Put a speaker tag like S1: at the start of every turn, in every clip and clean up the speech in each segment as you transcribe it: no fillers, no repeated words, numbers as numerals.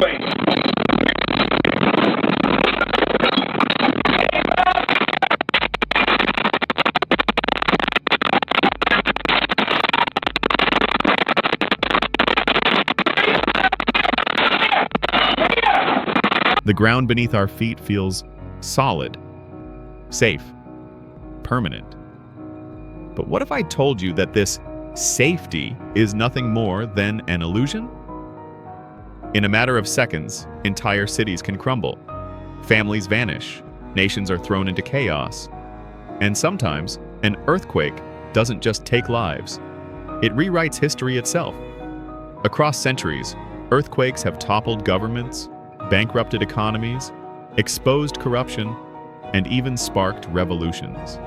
S1: earthquake.
S2: The ground beneath our feet feels solid, safe, permanent. But what if I told you that this safety is nothing more than an illusion? In a matter of seconds, entire cities can crumble. Families vanish, nations are thrown into chaos. And sometimes, an earthquake doesn't just take lives. It rewrites history itself. Across centuries, earthquakes have toppled governments, bankrupted economies, exposed corruption, and even sparked revolutions.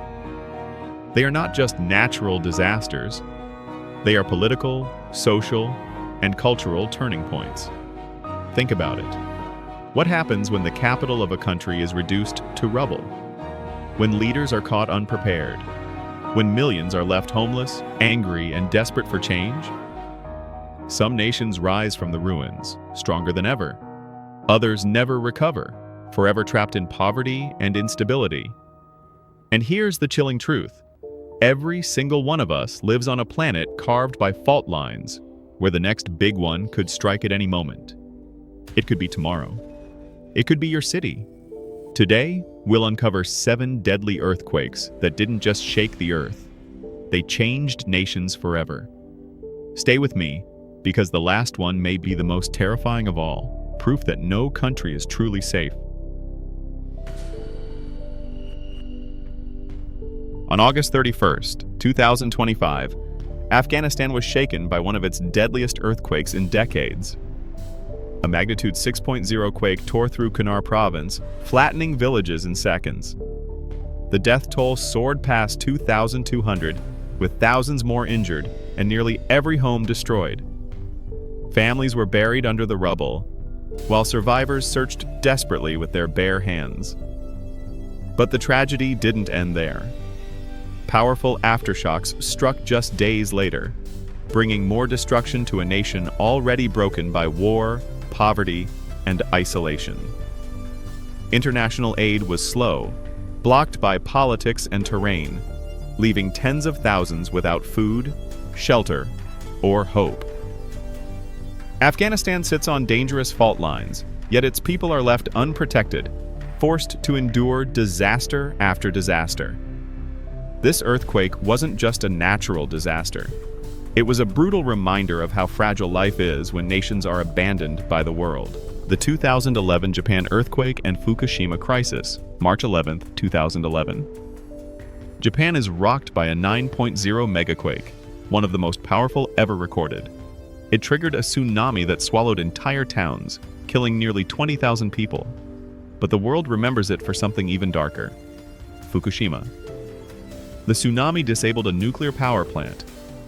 S2: They are not just natural disasters. They are political, social, and cultural turning points. Think about it. What happens when the capital of a country is reduced to rubble? When leaders are caught unprepared? When millions are left homeless, angry, and desperate for change? Some nations rise from the ruins, stronger than ever. Others never recover, forever trapped in poverty and instability. And here's the chilling truth. Every single one of us lives on a planet carved by fault lines, where the next big one could strike at any moment. It could be tomorrow. It could be your city. Today, we'll uncover 7 deadly earthquakes that didn't just shake the earth. They changed nations forever. Stay with me, because the last one may be the most terrifying of all. Proof that no country is truly safe. On August 31st, 2025, Afghanistan was shaken by one of its deadliest earthquakes in decades. A magnitude 6.0 quake tore through Kunar province, flattening villages in seconds. The death toll soared past 2,200, with thousands more injured and nearly every home destroyed. Families were buried under the rubble, while survivors searched desperately with their bare hands. But the tragedy didn't end there. Powerful aftershocks struck just days later, bringing more destruction to a nation already broken by war, poverty, and isolation. International aid was slow, blocked by politics and terrain, leaving tens of thousands without food, shelter, or hope. Afghanistan sits on dangerous fault lines, yet its people are left unprotected, forced to endure disaster after disaster. This earthquake wasn't just a natural disaster. It was a brutal reminder of how fragile life is when nations are abandoned by the world. The 2011 Japan earthquake and Fukushima crisis, March 11, 2011. Japan is rocked by a 9.0 megaquake, one of the most powerful ever recorded. It triggered a tsunami that swallowed entire towns, killing nearly 20,000 people. But the world remembers it for something even darker: Fukushima. The tsunami disabled a nuclear power plant,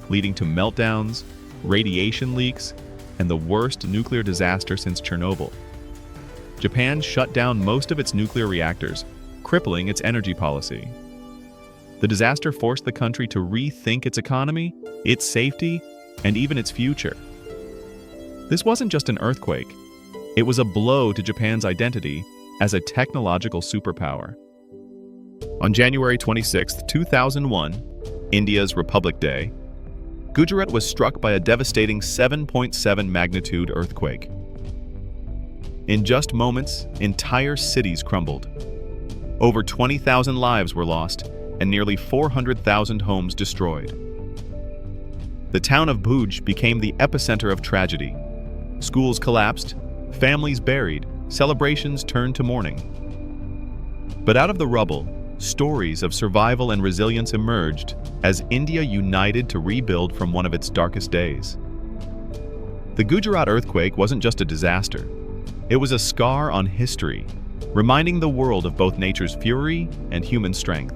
S2: leading to meltdowns, radiation leaks, and the worst nuclear disaster since Chernobyl. Japan shut down most of its nuclear reactors, crippling its energy policy. The disaster forced the country to rethink its economy, its safety, and even its future. This wasn't just an earthquake. It was a blow to Japan's identity as a technological superpower. On January 26, 2001, India's Republic Day, Gujarat was struck by a devastating 7.7 magnitude earthquake. In just moments, entire cities crumbled. Over 20,000 lives were lost, and nearly 400,000 homes destroyed. The town of Bhuj became the epicenter of tragedy. Schools collapsed, families buried, celebrations turned to mourning. But out of the rubble, stories of survival and resilience emerged as India united to rebuild from one of its darkest days. The Gujarat earthquake wasn't just a disaster. It was a scar on history, reminding the world of both nature's fury and human strength.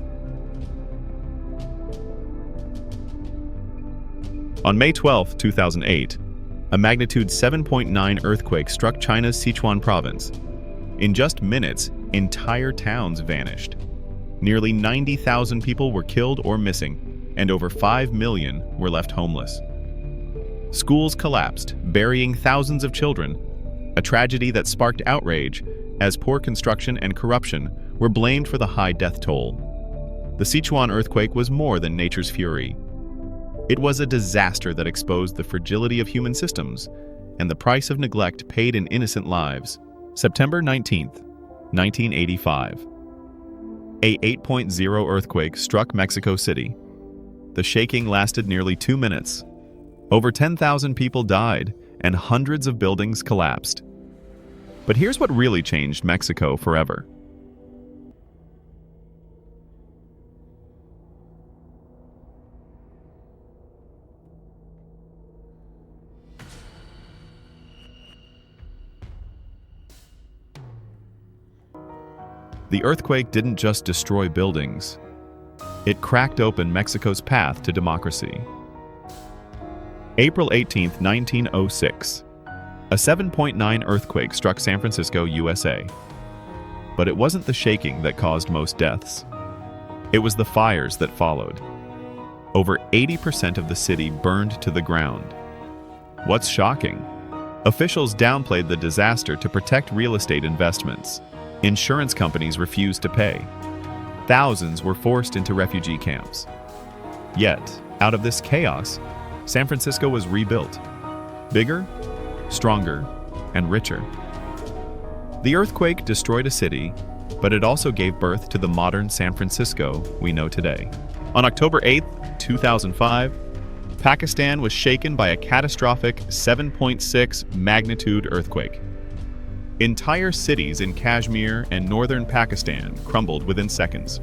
S2: On May 12, 2008, a magnitude 7.9 earthquake struck China's Sichuan province. In just minutes, entire towns vanished. Nearly 90,000 people were killed or missing, and over 5 million were left homeless. Schools collapsed, burying thousands of children, a tragedy that sparked outrage as poor construction and corruption were blamed for the high death toll. The Sichuan earthquake was more than nature's fury. It was a disaster that exposed the fragility of human systems and the price of neglect paid in innocent lives. September 19th, 1985. A 8.0 earthquake struck Mexico City. The shaking lasted nearly 2 minutes. Over 10,000 people died and hundreds of buildings collapsed. But here's what really changed Mexico forever. The earthquake didn't just destroy buildings. It cracked open Mexico's path to democracy. April 18, 1906. A 7.9 earthquake struck San Francisco, USA. But it wasn't the shaking that caused most deaths. It was the fires that followed. Over 80% of the city burned to the ground. What's shocking? Officials downplayed the disaster to protect real estate investments. Insurance companies refused to pay. Thousands were forced into refugee camps. Yet, out of this chaos, San Francisco was rebuilt. Bigger, stronger, and richer. The earthquake destroyed a city, but it also gave birth to the modern San Francisco we know today. On October 8, 2005, Pakistan was shaken by a catastrophic 7.6 magnitude earthquake. Entire cities in Kashmir and northern Pakistan crumbled within seconds.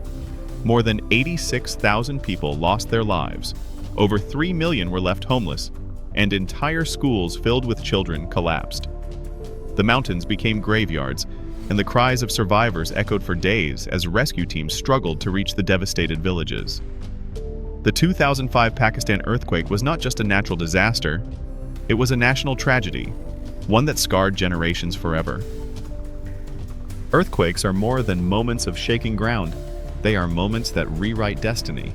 S2: More than 86,000 people lost their lives, over 3 million were left homeless, and entire schools filled with children collapsed. The mountains became graveyards, and the cries of survivors echoed for days as rescue teams struggled to reach the devastated villages. The 2005 Pakistan earthquake was not just a natural disaster, it was a national tragedy, one that scarred generations forever. Earthquakes are more than moments of shaking ground. They are moments that rewrite destiny.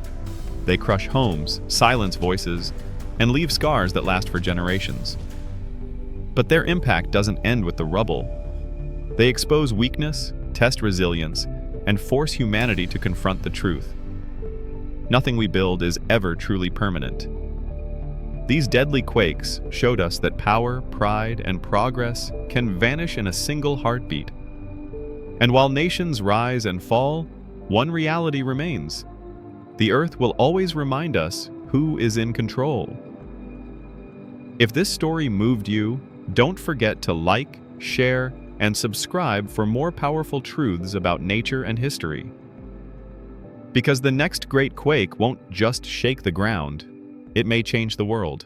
S2: They crush homes, silence voices, and leave scars that last for generations. But their impact doesn't end with the rubble. They expose weakness, test resilience, and force humanity to confront the truth. Nothing we build is ever truly permanent. These deadly quakes showed us that power, pride, and progress can vanish in a single heartbeat. And while nations rise and fall, one reality remains. The Earth will always remind us who is in control. If this story moved you, don't forget to like, share, and subscribe for more powerful truths about nature and history. Because the next great quake won't just shake the ground, it may change the world.